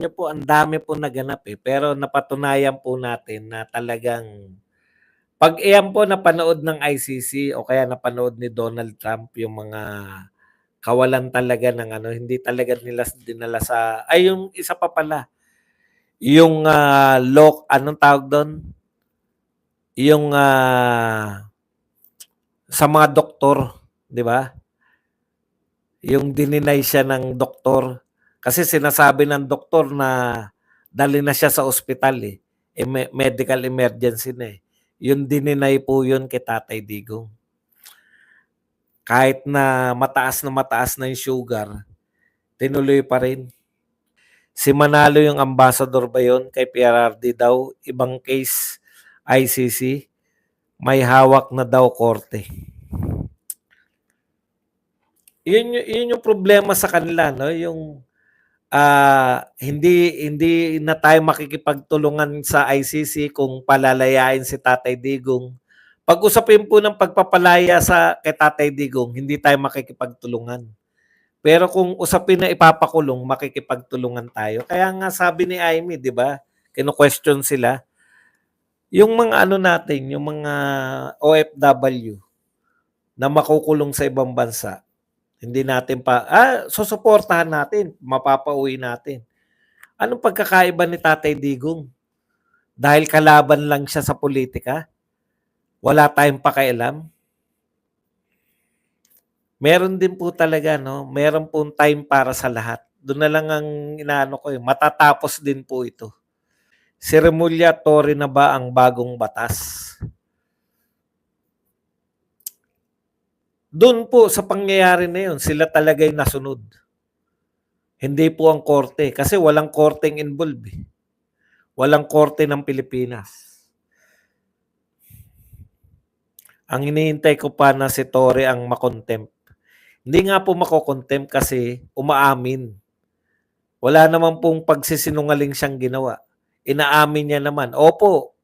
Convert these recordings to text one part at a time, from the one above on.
niyo po ang dami po naganap, eh, pero napatunayan po natin na talagang 'pag iyan po napanood ng ICC o kaya napanood ni Donald Trump yung mga kawalan talaga ng ano, hindi talaga nila dinala sa yung isa pa pala, yung, anong tawag dun? Yung, sa mga doktor, 'di ba? Yung dininay siya ng doktor. Kasi sinasabi ng doktor na dalhin na siya sa ospital, eh. Medical emergency na, eh. Yung dininay po yun kay Tatay Digong. Kahit na mataas na yung sugar, tinuloy pa rin. Si Manalo yung ambassador ba yun kay PRRD daw, ibang case ICC, may hawak na daw korte. Yun yung problema sa kanila, no? Yung hindi na tayo makikipagtulungan sa ICC kung palalayain si Tatay Digong. Pag-usapin po ng pagpapalaya kay Tatay Digong, hindi tayo makikipagtulungan. Pero kung usapin na ipapakulong, makikipagtulungan tayo. Kaya nga sabi ni Amy, 'di ba? Kino-question sila. Yung mga ano natin, yung mga OFW na makukulong sa ibang bansa, hindi natin susuportahan natin, mapapauwi natin. Anong pagkakaiba ni Tatay Digong? Dahil kalaban lang siya sa politika? Wala tayong pakialam? Meron din po talaga, no? Meron pong time para sa lahat. Doon na lang ang inaano ko, matatapos din po ito. Si Remulla Torre na ba ang bagong batas? Doon po sa pangyayari na yun, sila talaga yung nasunod. Hindi po ang korte. Kasi walang korteng involved. Eh. Walang korte ng Pilipinas. Ang hinihintay ko pa na si Torre ang makontempt. Hindi nga po makokontempt kasi umaamin. Wala naman pong pagsisinungaling siyang ginawa. Inaamin niya naman. Opo,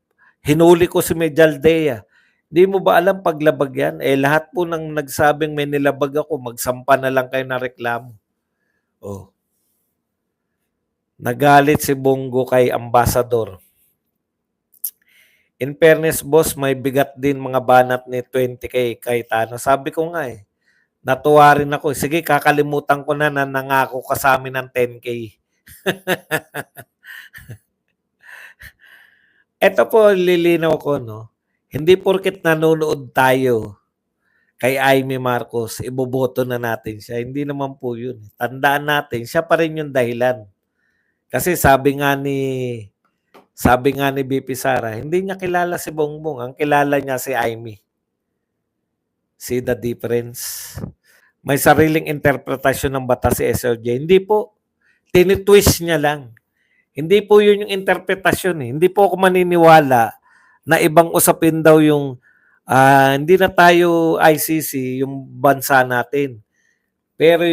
hinuli ko si Medjaldea. Hindi mo ba alam paglabag yan? Lahat po nang nagsabing may nilabag ako, magsampa na lang kayo na reklamo. Oh. Nagalit si Bongo kay Ambassador. In fairness, boss, may bigat din mga banat ni 20K kay Tano. Sabi ko nga natuwa rin ako. Sige, kakalimutan ko na nangako ka sa amin ng 10K. Ito po, lilinaw ko, no? Hindi porket nanonood tayo kay Amy Marcos, iboboto na natin siya. Hindi naman po yun. Tandaan natin, siya pa rin yung dahilan. Kasi sabi nga ni BP Sara, hindi niya kilala si Bongbong. Ang kilala niya si Amy. See the difference? May sariling interpretasyon ng batas si SOJ. Hindi po. Tinitwist niya lang. Hindi po yun yung interpretasyon. Eh. Hindi po ako maniniwala na ibang usapin daw yung hindi na tayo ICC, yung bansa natin. Pero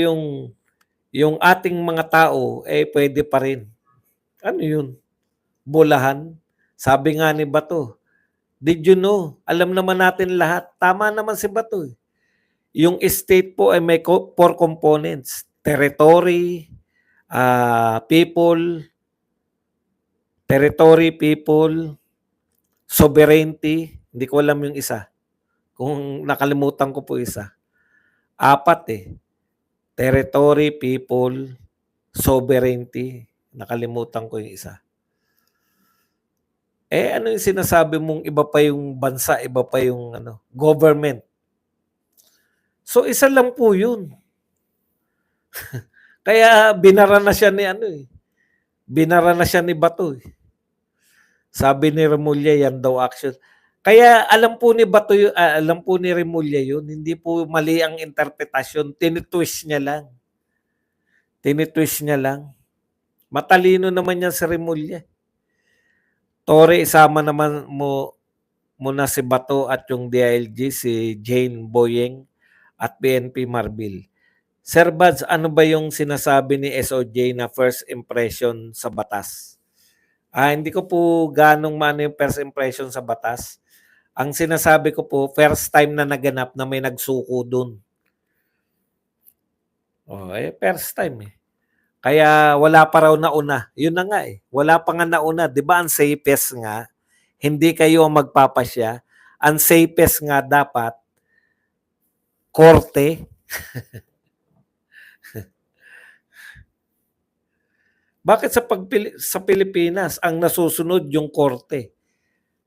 yung ating mga tao, pwede pa rin. Ano yun? Bulahan? Sabi nga ni Bato, did you know? Alam naman natin lahat. Tama naman si Bato. Yung state po ay may 4 components. Territory, people, sovereignty. Hindi ko alam yung isa. Kung nakalimutan ko po isa. 4 Territory, people, sovereignty. Nakalimutan ko yung isa. Ano yung sinasabi mong iba pa yung bansa, iba pa yung government? So isa lang po yun. Kaya binara na siya ni binara na siya ni Bato. Sabi ni Remulla yan daw action. Kaya alam po ni Bato alam po ni Remulla yun, hindi po mali ang interpretasyon, tinitwist niya lang. Matalino naman yan si Remulla. Torre, isama naman mo muna si Bato at yung DILG, si Jane Boyeng at PNP Marbil. Sir Bads, ano ba yung sinasabi ni SOJ na first impression sa batas? Hindi ko po ganong maano yung first impression sa batas. Ang sinasabi ko po, first time na naganap na may nagsuko dun. First time Kaya wala pa raw nauna. Yun na nga eh. Wala pa nga nauna. Di ba ang safest nga, hindi kayo ang magpapasya. Ang safest nga dapat, korte. Bakit sa Pilipinas, ang nasusunod yung korte?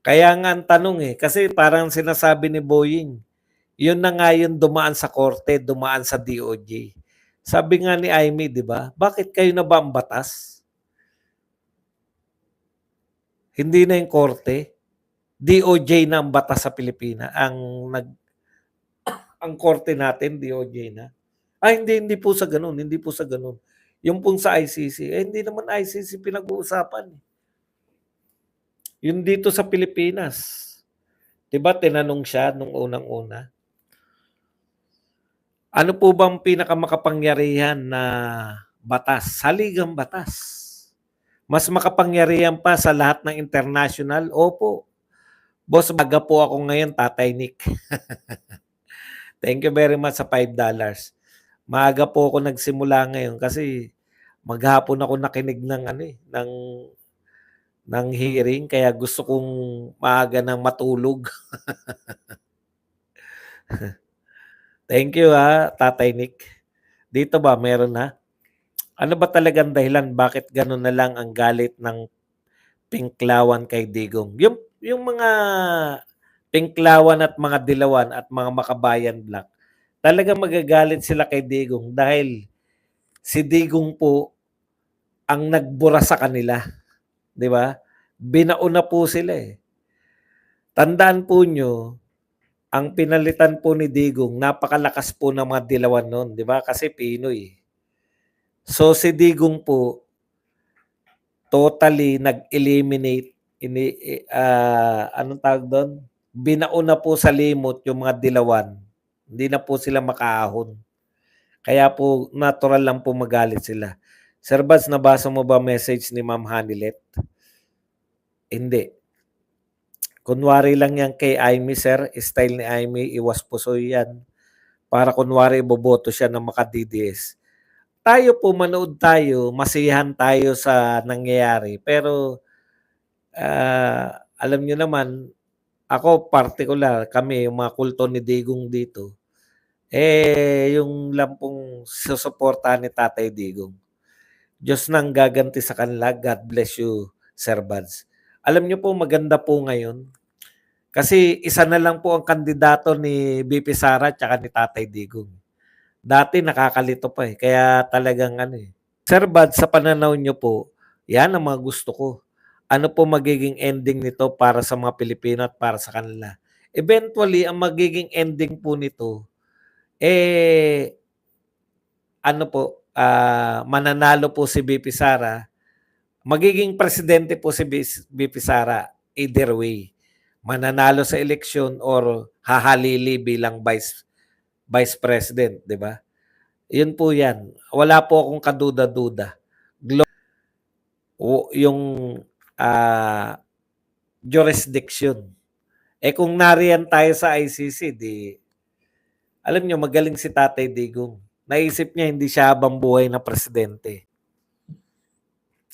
Kaya nga ang tanong eh, kasi parang sinasabi ni Boying, yun na nga yun dumaan sa korte, dumaan sa DOJ. Sabi nga ni Amy, di ba? Bakit kayo na ba ang batas? Hindi na yung korte. DOJ na ang batas sa Pilipinas. Ang korte natin, DOJ na. Hindi po sa ganun. Hindi po sa ganun. Yung pong sa ICC, hindi naman ICC pinag-uusapan. Yung dito sa Pilipinas. Diba tinanong siya nung unang-una? Ano po bang pinakamakapangyarihan na batas? Saligang batas. Mas makapangyarihan pa sa lahat ng international? Opo. Boss, baga po ako ngayon, Tatay Nick. Thank you very much sa $5. Maaga po ako nagsimula ngayon kasi maghapon ako nakinig ng ng hearing kaya gusto kong maaga nang matulog. Thank you Tatay Nick. Dito ba meron na? Ano ba talagang dahilan bakit gano'n na lang ang galit ng Pinklawan kay Digong? Yung mga Pinklawan at mga Dilawan at mga Makabayan Black, talagang magagalit sila kay Digong dahil si Digong po ang nagbura sa kanila, 'di ba? Binauna po sila eh. Tandaan po nyo, ang pinalitan po ni Digong, napakalakas po ng mga Dilawan noon, 'di ba? Kasi Pinoy. So si Digong po totally nag-eliminate anong tawag doon? Binauna po sa limot yung mga Dilawan. Hindi na po sila makaahon. Kaya po natural lang po magalit sila. Sir Baz, nabasa mo ba message ni Ma'am Hanilet? Hindi. Kunwari lang yan kay Amy, sir. Style ni Amy, iwas pusoy yan. Para kunwari boboto siya ng maka-DDS. Tayo po, manood tayo, masiyahan tayo sa nangyayari. Pero, alam nyo naman, ako particular, kami, yung mga kulto ni Digong dito, yung lampong susuportahan ni Tatay Digong. Diyos nang gaganti sa kanila. God bless you, Sir Buds. Alam niyo po, maganda po ngayon. Kasi isa na lang po ang kandidato ni BP Sara at ni Tatay Digong. Dati nakakalito pa eh. Kaya talagang Sir Buds, sa pananaw niyo po, yan ang mga gusto ko. Ano po magiging ending nito para sa mga Pilipino at para sa kanila? Eventually, ang magiging ending po nito, mananalo po si BP Sara, magiging presidente po si BP Sara either way. Mananalo sa eleksyon or hahalili bilang vice president, 'di ba? 'Yun po 'yan. Wala po akong kaduda-duda. Yung jurisdiction. Kung nariyan tayo sa ICC, alam nyo, magaling si Tatay Digong. Naisip niya hindi siya habang buhay na presidente.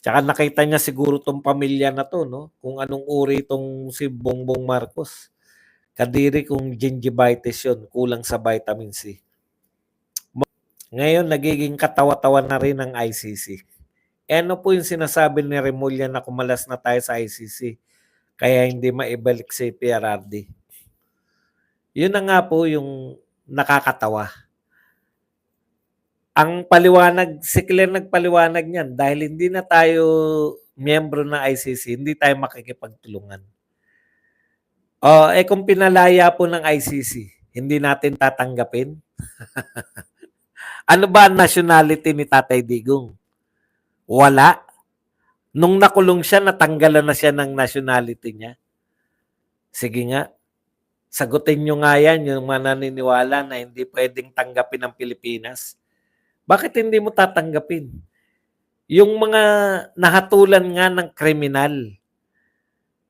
Tsaka nakita niya siguro tong pamilya na to, no? Kung anong uri itong si Bongbong Marcos. Kadiri kung gingivitis yun, kulang sa vitamin C. Ngayon, nagiging katawa-tawa na rin ang ICC. Ano po yung sinasabi ni Remulla na kumalas na tayo sa ICC? Kaya hindi maibalik si PRRD. Yun na nga po yung nakakatawa. Ang paliwanag, si Claire nagpaliwanag niyan dahil hindi na tayo miyembro ng ICC, hindi tayo makikipagtulungan. Kung pinalaya po ng ICC, hindi natin tatanggapin? Ano ba ang nationality ni Tatay Digong? Wala. Nung nakulong siya, natanggalan na siya ng nationality niya. Sige nga, sagutin nyo nga yan, yung mananiniwala na hindi pwedeng tanggapin ng Pilipinas. Bakit hindi mo tatanggapin? Yung mga nahatulan nga ng kriminal,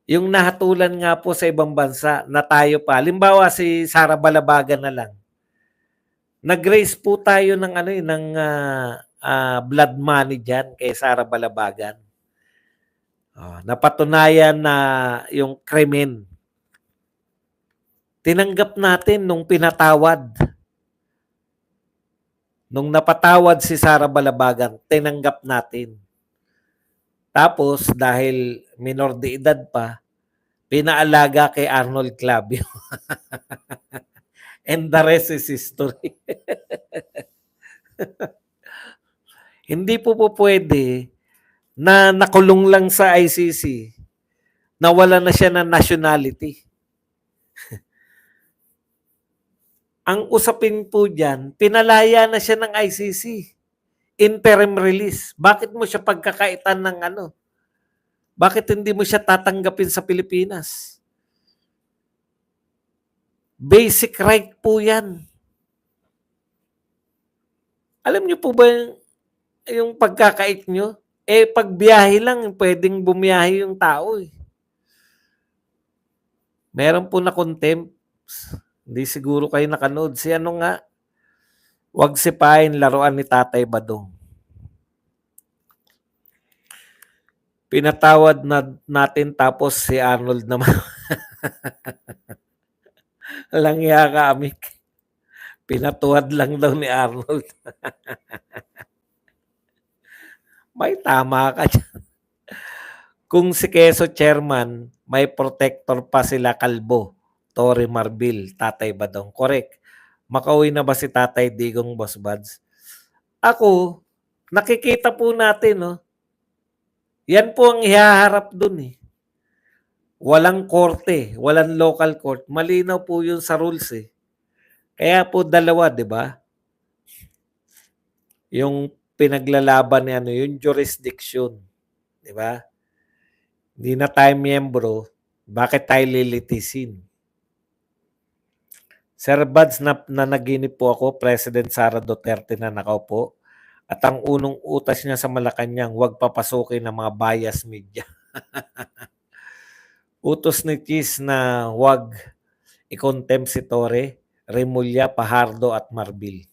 yung nahatulan nga po sa ibang bansa na tayo pa. Halimbawa si Sara Balabagan na lang. Nag-raise po tayo ng blood money diyan kay Sara Balabagan. Napatunayan na yung krimen. Tinanggap natin nung pinatawad. Nung napatawad si Sara Balabagan, tinanggap natin. Tapos dahil minor de edad pa, pinaalaga kay Arnold Clavio. And the rest is history. Hindi po pwede na nakulong lang sa ICC, nawala na siya ng nationality. Ang usapin po dyan, pinalaya na siya ng ICC. Interim release. Bakit mo siya pagkakaitan ng ano? Bakit hindi mo siya tatanggapin sa Pilipinas? Basic right po yan. Alam niyo po ba yung pagkakait nyo? Pagbiyahe lang, pwedeng bumiyahe yung tao eh. Meron po na contempt. Hindi siguro kayo nakanood. Si ano nga? Huwag sipain laruan ni Tatay Badong. Pinatawad na natin tapos si Arnold naman. Langya ka, amik. Pinatuwad lang daw ni Arnold. May tama ka dyan. Kung si Quezon chairman, may protector pa sila Kalbo, Torre Marbil, Tatay Badong. Correct. Makauwi na ba si Tatay Digong, Boss Buds? Ako, nakikita po natin, no? Yan po ang ihaharap dun eh. Walang korte, walang local court. Malinaw po yun sa rules eh. Kaya po dalawa, di ba? Yung pinaglalaban ni ano, yung jurisdiction, di ba? Hindi na tayo miyembro, bakit tayo lilitisin? Sir Buds, nanaginip po ako, President Sara Duterte na nakaupo, at ang unang utas niya sa Malacanang, huwag papasukin ng mga bias media. Utos ni Cheese na huwag i-contempt si Torre, Remulla, Pajardo at Marbil.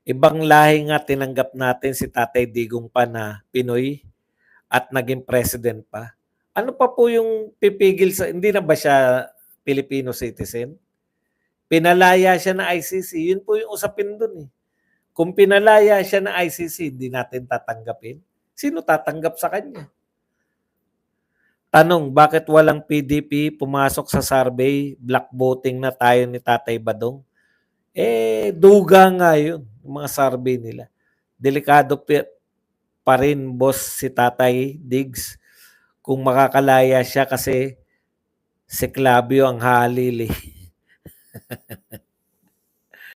Ibang lahi nga tinanggap natin si Tatay Digong pa na Pinoy at naging president pa. Ano pa po yung pipigil sa, hindi na ba siya Filipino citizen? Pinalaya siya ng ICC, yun po yung usapin dun eh. Kung pinalaya siya ng ICC, hindi natin tatanggapin. Sino tatanggap sa kanya? Tanong, bakit walang PDP pumasok sa survey, black voting na tayo ni Tatay Badong? Duga nga yun, mga survey nila. Delikado pa rin, boss, si Tatay Diggs kung makakalaya siya kasi si Clavio ang halili.